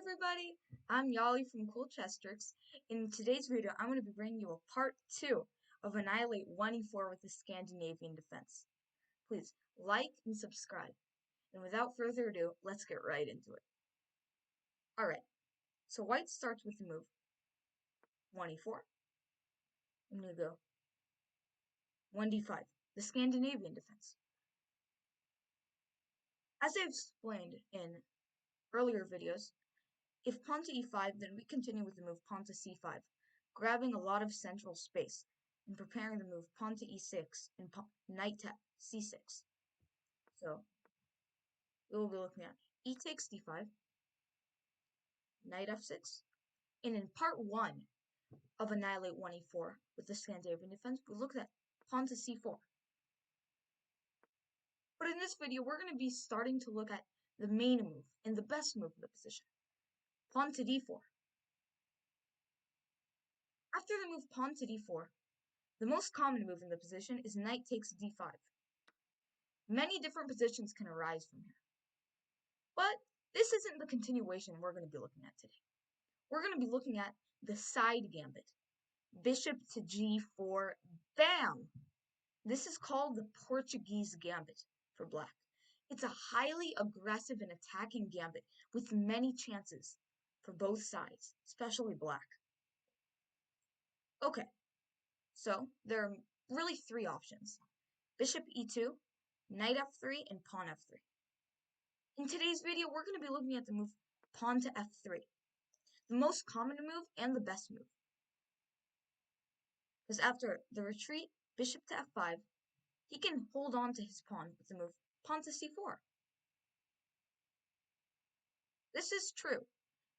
everybody, I'm Yali from Cool Chess Tricks. In today's video, I'm going to be bringing you a part 2 of Annihilate 1e4 with the Scandinavian Defense. Please like and subscribe. And without further ado, let's get right into it. Alright, so white starts with the move 1e4. I'm going to go 1d5, the Scandinavian Defense. As I've explained in earlier videos, if pawn to e5, then we continue with the move pawn to c5, grabbing a lot of central space and preparing the move pawn to e6 and knight to c6. So we will be looking at e takes d5, knight f6, and in part 1 of Annihilate 1e4 with the Scandinavian Defense, we looked at pawn to c4. But in this video, we're going to be starting to look at the main move and the best move in the position, pawn to d4. After the move pawn to d4, the most common move in the position is knight takes d5. Many different positions can arise from here. But this isn't the continuation we're going to be looking at today. We're going to be looking at the side gambit. Bishop to g4, bam! This is called the Portuguese gambit for black. It's a highly aggressive and attacking gambit with many chances for both sides, especially black. Okay, so there are really 3 options. Bishop e2, knight f3, and pawn f3. In today's video, we're going to be looking at the move pawn to f3, the most common move and the best move. Because after the retreat, bishop to f5, he can hold on to his pawn with the move pawn to c4. This is true,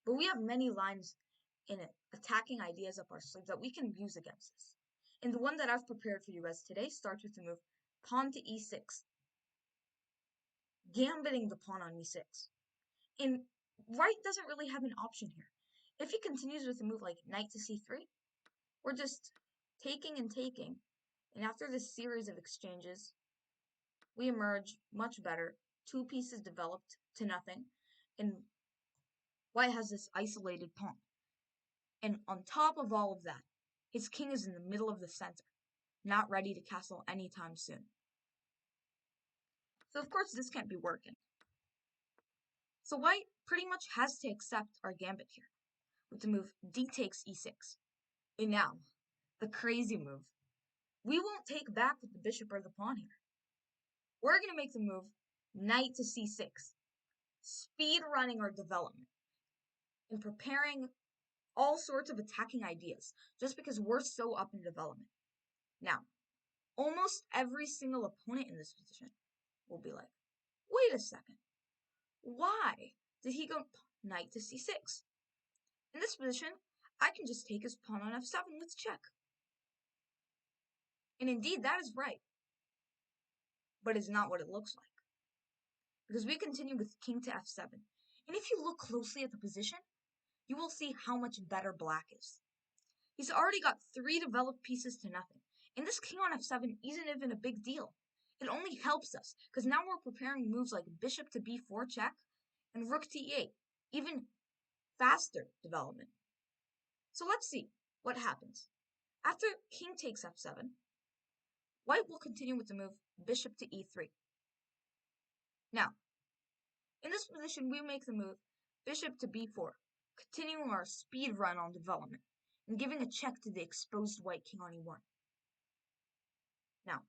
but we have many lines in it, attacking ideas up our sleeve that we can use against this. And the one that I've prepared for you guys today starts with the move pawn to e6, gambiting the pawn on e6. And white doesn't really have an option here. If he continues with a move like knight to c3, we're just taking and taking. And after this series of exchanges, we emerge much better. 2 pieces developed to nothing. And white has this isolated pawn. And on top of all of that, his king is in the middle of the center, not ready to castle anytime soon. So of course this can't be working. So white pretty much has to accept our gambit here with the move d takes e6. And now, the crazy move. We won't take back with the bishop or the pawn here. We're going to make the move knight to c6, speed running our development and preparing all sorts of attacking ideas just because we're so up in development. Now, almost every single opponent in this position will be like, wait a second, why did he go knight to c6? In this position, I can just take his pawn on f7 with check. And indeed, that is right. But it's not what it looks like. Because we continue with king to f7. And if you look closely at the position, you will see how much better black is. He's already got 3 developed pieces to nothing. And this king on f7 isn't even a big deal. It only helps us, because now we're preparing moves like bishop to b4 check and rook to e8, even faster development. So let's see what happens. After king takes f7, white will continue with the move bishop to e3. Now, in this position, we make the move bishop to b4, continuing our speed run on development, and giving a check to the exposed white king on e1. Now,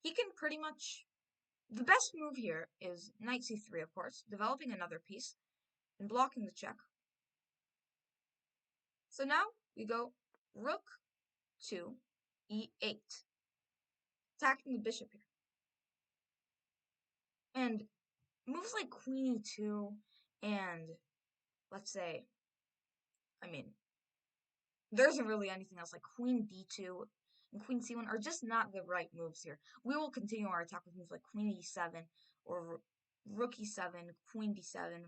he can pretty much... The best move here is knight c3, of course, developing another piece, and blocking the check. So now, we go rook to e8, attacking the bishop here. And moves like queen e2 and, let's say, there isn't really anything else, like queen d2 and queen c1 are just not the right moves here. We will continue our attack with moves like queen e7 or rook e7, queen d7,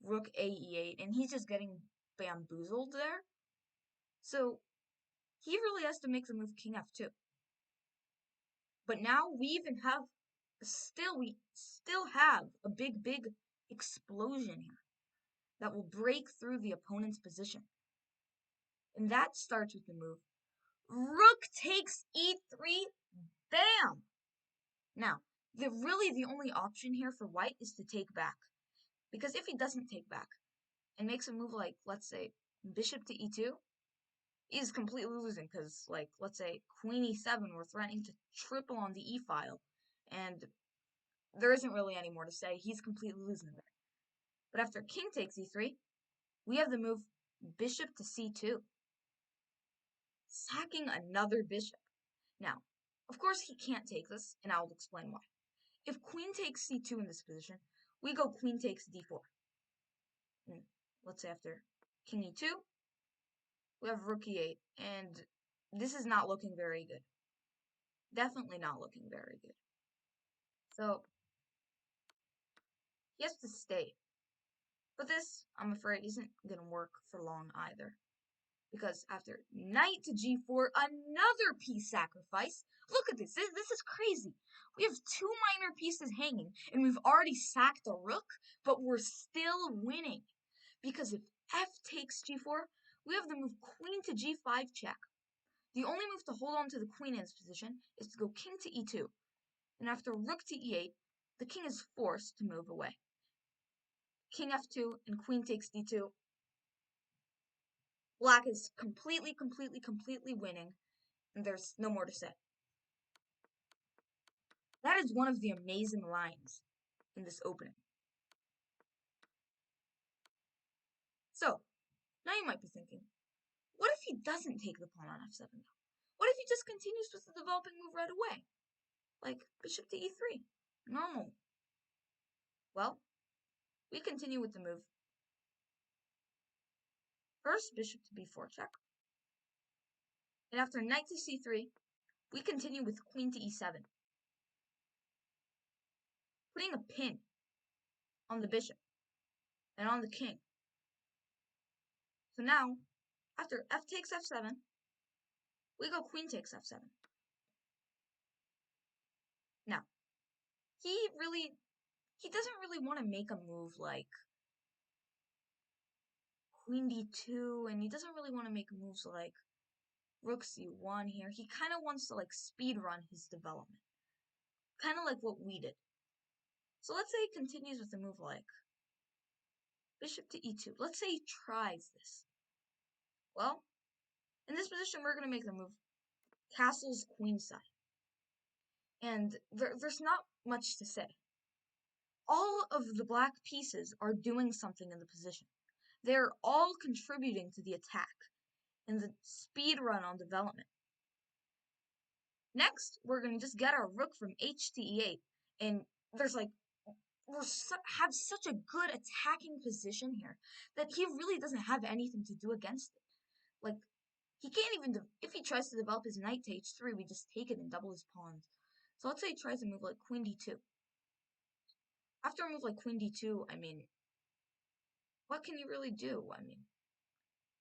rook a e8, and he's just getting bamboozled there. So he really has to make the move king f2. But now we still have a big explosion here. that will break through the opponent's position. And that starts with the move Rook takes e3, bam! Now, really the only option here for white is to take back. Because if he doesn't take back and makes a move like, let's say, bishop to e2, he's completely losing because, like, let's say, queen e7, we're threatening to triple on the e file. And there isn't really any more to say. He's completely losing there. But after king takes e3, we have the move bishop to c2, sacking another bishop. Now, of course, he can't take this, and I'll explain why. If queen takes c2 in this position, we go queen takes d4. And let's say after king e2, we have rook e8, and this is not looking very good. Definitely not looking very good. So, he has to stay. But this, I'm afraid, isn't going to work for long either. Because after knight to g4, another piece sacrifice. Look at this. This is crazy. We have two minor pieces hanging, and we've already sacked a rook, but we're still winning. Because if f takes g4, we have the move queen to g5 check. The only move to hold on to the queen in this position is to go king to e2. And after rook to e8, the king is forced to move away. King f2 and queen takes d2. Black is completely winning, and there's no more to say. That is one of the amazing lines in this opening. So, now you might be thinking, what if he doesn't take the pawn on f7 though? What if he just continues with the developing move right away? Like bishop to e3. Normal. Well, we continue with the move. First, bishop to b4 check. And after knight to c3, we continue with queen to e7. Putting a pin on the bishop and on the king. So now, after f takes f7, we go queen takes f7. Now, he doesn't really want to make a move like queen d2, and he doesn't really want to make moves like rook c1 here. He kind of wants to like speed run his development. Kind of like what we did. So let's say he continues with a move like bishop to e2. Let's say he tries this. Well, in this position, we're going to make the move castles queenside. And there's not much to say. All of the black pieces are doing something in the position. They're all contributing to the attack and the speed run on development. Next, we're going to just get our rook from h to e8. And there's like, have such a good attacking position here that he really doesn't have anything to do against it. Like, he can't even, if he tries to develop his knight to h3, we just take it and double his pawns. So let's say he tries a move like queen d2. After a move like queen d2, I mean, what can you really do? I mean,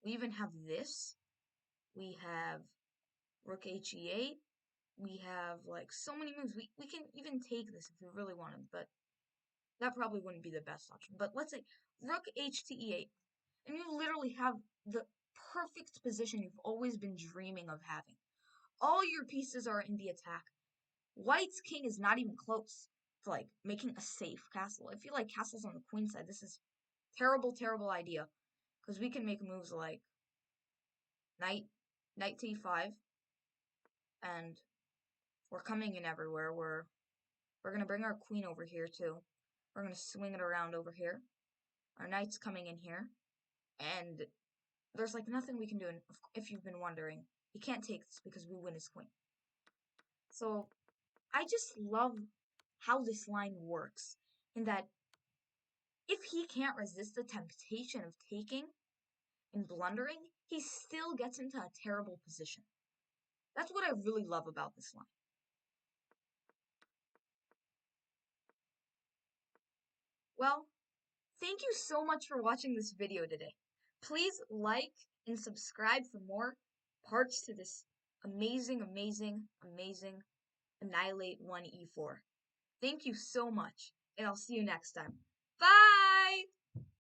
we even have this. We have rook he8. We have, like, so many moves. We can even take this if we really wanted, but that probably wouldn't be the best option. But let's say rook h to e8, and you literally have the perfect position you've always been dreaming of having. All your pieces are in the attack. White's king is not even close to, like, making a safe castle. If you like castles on the queen side, this is terrible idea, because we can make moves like knight to e5, and we're coming in everywhere. We're going to bring our queen over here too. We're going to swing it around over here. Our knight's coming in here, and there's like nothing we can do. And if you've been wondering, he can't take this because we win his queen. So I just love how this line works, in that if he can't resist the temptation of taking and blundering, he still gets into a terrible position. That's what I really love about this line. Well, thank you so much for watching this video today. Please like and subscribe for more parts to this amazing Annihilate 1e4. Thank you so much, and I'll see you next time. Bye!